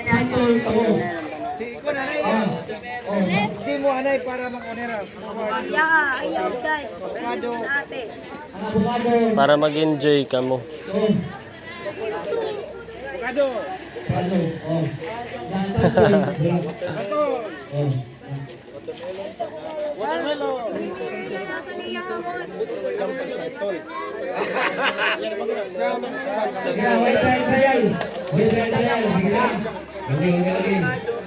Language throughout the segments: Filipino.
Santol, oh. Ikaw na rin. Hindi mo anay para mag-onera. Ayaw, guys. Avocado. Ang abogado. Para mag-enjoy ka mo. Oh. Avocado. Pato, oh. Santol, oh. Watermelon. Sige na, wait trial. Wait trial, sige na. Okay.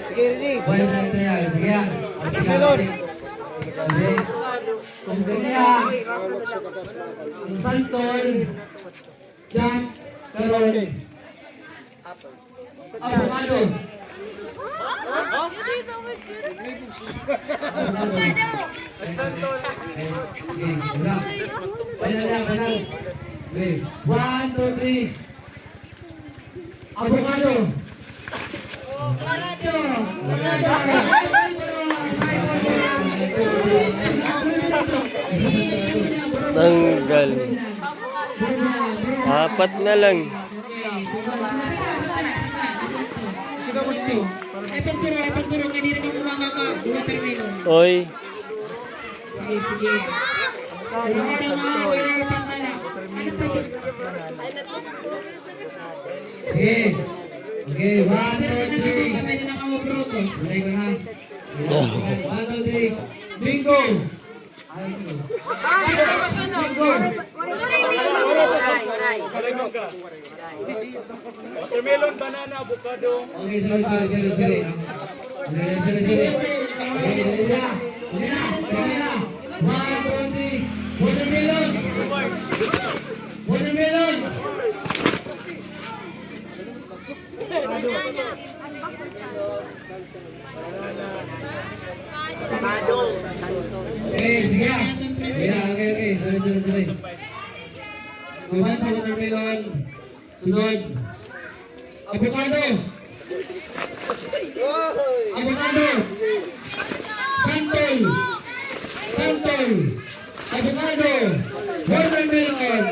Sige, ready. Wait trial, sige na. Watermelon. Okay. Kung ganyan, ang santol, Jack, Carol, abogado. Okay, wala. Final. Okay, 1, 2, 3. Abogado. Tanggal. Apat na lang. Epenturo, kanina ka kumanga ka, watermelon. Oy. Sige. Sige. Okay, 1, 2, 3. Kami na nakawabrotos. Sige na. 1, 2, 3. Bingo! Bingo! Watermelon, banana, avocado. Okay, sorry. Okay, sorry. Okay na. 1, 2, 3. Watermelon! Okay, sige na. Okay. Sorry. Kuman sa watermelon. Sunod. Avocado. Santol. Avocado. Watermelon.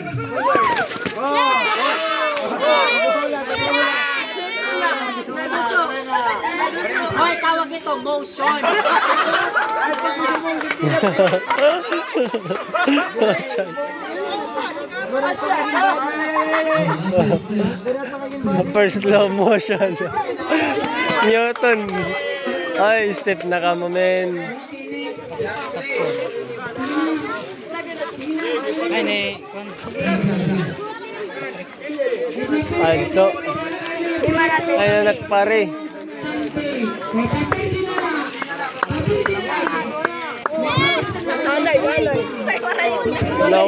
Hoy, tawag ito motion. First slow motion. Newton. Ay, step na ka mo, men. Ay, ito. Ay, nagpare. Walay.